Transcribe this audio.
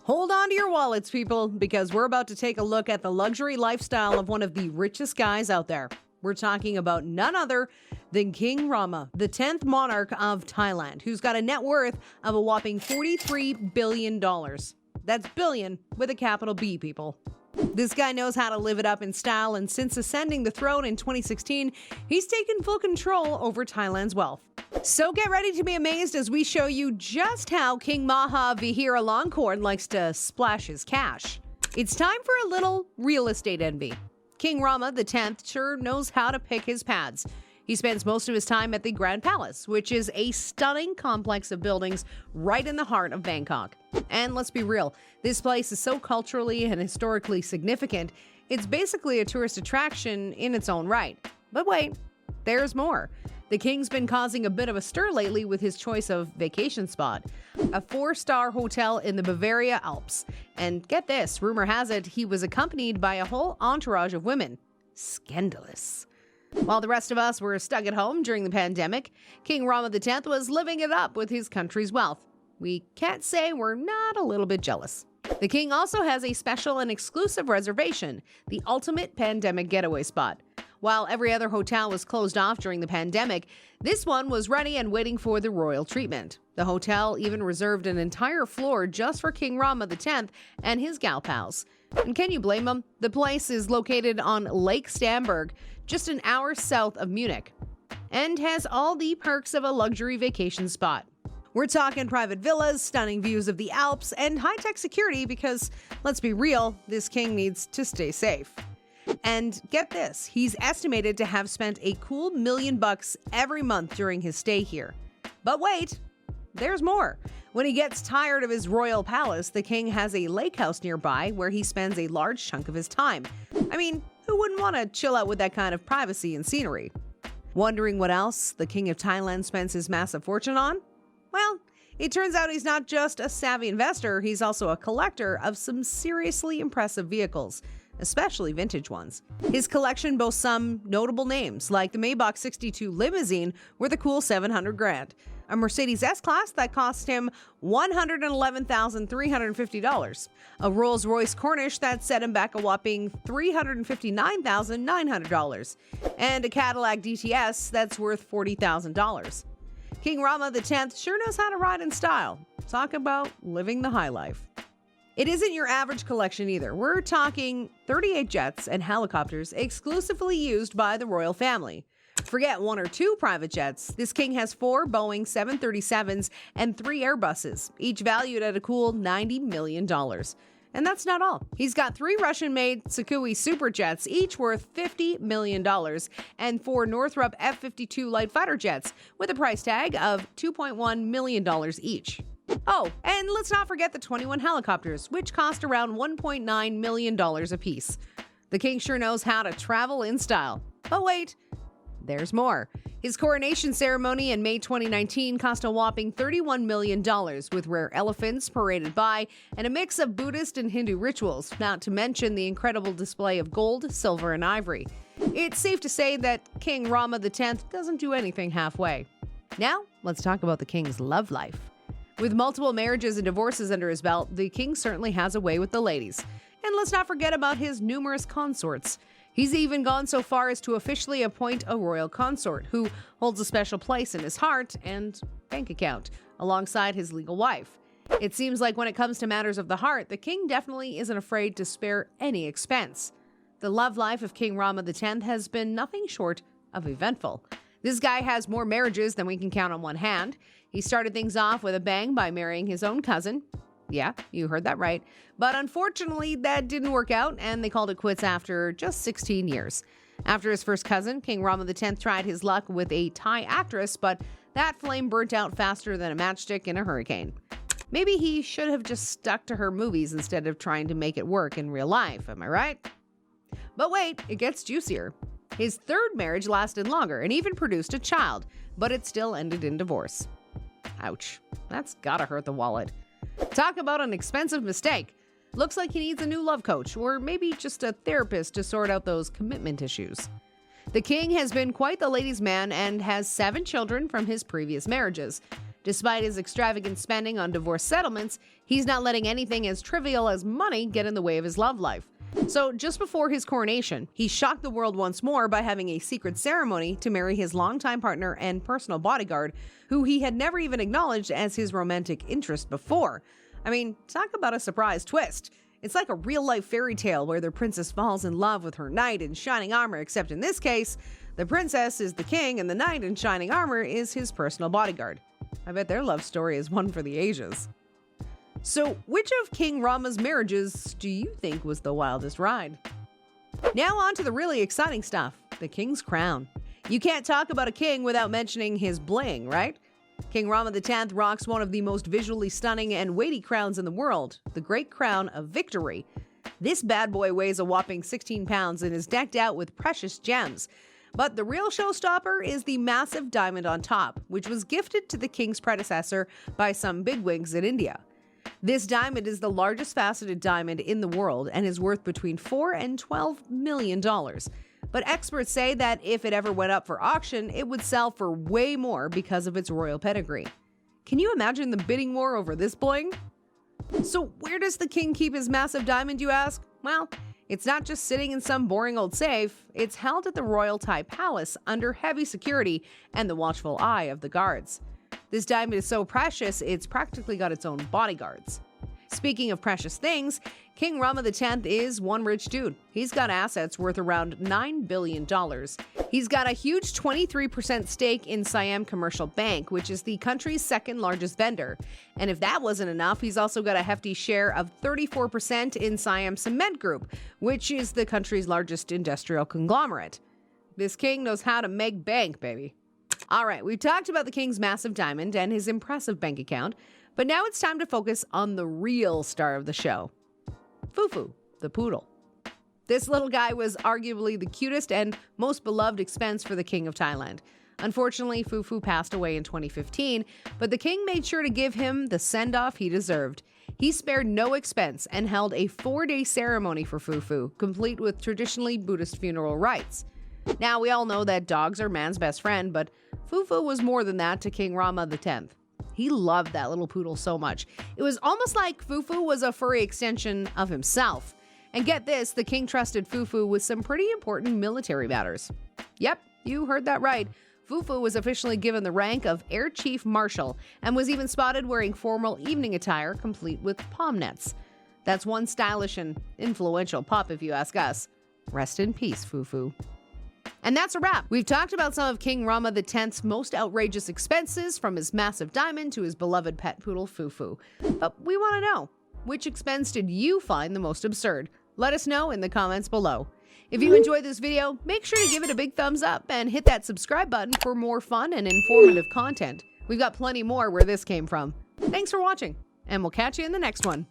Hold on to your wallets, people, because we're about to take a look at the luxury lifestyle of one of the richest guys out there. We're talking about none other than King Rama, the 10th monarch of Thailand, who's got a net worth of a whopping $43 billion. That's billion with a capital B, people. This guy knows how to live it up in style, and since ascending the throne in 2016, he's taken full control over Thailand's wealth. So get ready to be amazed as we show you just how King Maha Vajiralongkorn likes to splash his cash. It's time for a little real estate envy. King Rama X sure knows how to pick his pads. He spends most of his time at the Grand Palace, which is a stunning complex of buildings right in the heart of Bangkok. And let's be real, this place is so culturally and historically significant, it's basically a tourist attraction in its own right. But wait, there's more. The king's been causing a bit of a stir lately with his choice of vacation spot, a 4-star hotel in the Bavaria Alps. And get this, rumor has it he was accompanied by a whole entourage of women. Scandalous. While the rest of us were stuck at home during the pandemic, King Rama X was living it up with his country's wealth. We can't say we're not a little bit jealous. The king also has a special and exclusive reservation, the ultimate pandemic getaway spot. While every other hotel was closed off during the pandemic, this one was ready and waiting for the royal treatment. The hotel even reserved an entire floor just for King Rama X and his gal pals. And can you blame them? The place is located on Lake Starnberg, just an hour south of Munich, and has all the perks of a luxury vacation spot. We're talking private villas, stunning views of the Alps, and high-tech security because, let's be real, this king needs to stay safe. And get this, he's estimated to have spent a cool $1 million every month during his stay here. But wait, there's more. When he gets tired of his royal palace, the king has a lake house nearby where he spends a large chunk of his time. I mean, who wouldn't want to chill out with that kind of privacy and scenery? Wondering what else the king of Thailand spends his massive fortune on? Well, it turns out he's not just a savvy investor, he's also a collector of some seriously impressive vehicles, especially vintage ones. His collection boasts some notable names, like the Maybach 62 limousine worth a cool $700,000, a Mercedes S-Class that cost him $111,350, a Rolls-Royce Corniche that set him back a whopping $359,900, and a Cadillac DTS that's worth $40,000. King Rama X sure knows how to ride in style. Talk about living the high life. It isn't your average collection either. We're talking 38 jets and helicopters exclusively used by the royal family. Forget 1 or 2 private jets. This king has 4 Boeing 737s and 3 Airbuses, each valued at a cool $90 million. And that's not all. He's got 3 Russian-made Sukhoi Superjets, each worth $50 million, and 4 Northrop F-52 light fighter jets with a price tag of $2.1 million each. Oh, and let's not forget the 21 helicopters, which cost around $1.9 million apiece. The king sure knows how to travel in style. But wait, there's more. His coronation ceremony in May 2019 cost a whopping $31 million, with rare elephants paraded by and a mix of Buddhist and Hindu rituals, not to mention the incredible display of gold, silver, and ivory. It's safe to say that King Rama X doesn't do anything halfway. Now, let's talk about the king's love life. With multiple marriages and divorces under his belt, the king certainly has a way with the ladies. And let's not forget about his numerous consorts. He's even gone so far as to officially appoint a royal consort who holds a special place in his heart and bank account, alongside his legal wife. It seems like when it comes to matters of the heart, the king definitely isn't afraid to spare any expense. The love life of King Rama X has been nothing short of eventful. This guy has more marriages than we can count on one hand. He started things off with a bang by marrying his own cousin. Yeah, you heard that right. But unfortunately, that didn't work out, and they called it quits after just 16 years. After his first cousin, King Rama X tried his luck with a Thai actress, but that flame burnt out faster than a matchstick in a hurricane. Maybe he should have just stuck to her movies instead of trying to make it work in real life, am I right? But wait, it gets juicier. His third marriage lasted longer and even produced a child, but it still ended in divorce. Ouch, that's gotta hurt the wallet. Talk about an expensive mistake. Looks like he needs a new love coach, or maybe just a therapist to sort out those commitment issues. The king has been quite the ladies' man and has 7 children from his previous marriages. Despite his extravagant spending on divorce settlements, he's not letting anything as trivial as money get in the way of his love life. So just before his coronation, he shocked the world once more by having a secret ceremony to marry his longtime partner and personal bodyguard, who he had never even acknowledged as his romantic interest before. I mean, talk about a surprise twist. It's like a real-life fairy tale where the princess falls in love with her knight in shining armor, except in this case, the princess is the king and the knight in shining armor is his personal bodyguard. I bet their love story is one for the ages. So, which of King Rama's marriages do you think was the wildest ride? Now on to the really exciting stuff, the king's crown. You can't talk about a king without mentioning his bling, right? King Rama X rocks one of the most visually stunning and weighty crowns in the world, the Great Crown of Victory. This bad boy weighs a whopping 16 pounds and is decked out with precious gems. But the real showstopper is the massive diamond on top, which was gifted to the king's predecessor by some bigwigs in India. This diamond is the largest faceted diamond in the world and is worth between $4 and $12 million. But experts say that if it ever went up for auction, it would sell for way more because of its royal pedigree. Can you imagine the bidding war over this bling? So where does the king keep his massive diamond, you ask? Well, it's not just sitting in some boring old safe. It's held at the Royal Thai Palace under heavy security and the watchful eye of the guards. This diamond is so precious, it's practically got its own bodyguards. Speaking of precious things, King Rama X is one rich dude. He's got assets worth around $9 billion. He's got a huge 23% stake in Siam Commercial Bank, which is the country's second largest vendor. And if that wasn't enough, he's also got a hefty share of 34% in Siam Cement Group, which is the country's largest industrial conglomerate. This king knows how to make bank, baby. All right, we've talked about the king's massive diamond and his impressive bank account, but now it's time to focus on the real star of the show, Fufu, the poodle. This little guy was arguably the cutest and most beloved expense for the king of Thailand. Unfortunately, Fufu passed away in 2015, but the king made sure to give him the send-off he deserved. He spared no expense and held a 4-day ceremony for Fufu, complete with traditionally Buddhist funeral rites. Now, we all know that dogs are man's best friend, but Fufu was more than that to King Rama X. He loved that little poodle so much. It was almost like Fufu was a furry extension of himself. And get this, the king trusted Fufu with some pretty important military matters. Yep, you heard that right. Fufu was officially given the rank of Air Chief Marshal and was even spotted wearing formal evening attire complete with palm nets. That's one stylish and influential pup if you ask us. Rest in peace, Fufu. And that's a wrap. We've talked about some of King Rama X's most outrageous expenses, from his massive diamond to his beloved pet poodle Fufu. But we want to know, which expense did you find the most absurd? Let us know in the comments below. If you enjoyed this video, make sure to give it a big thumbs up and hit that subscribe button for more fun and informative content. We've got plenty more where this came from. Thanks for watching, and we'll catch you in the next one.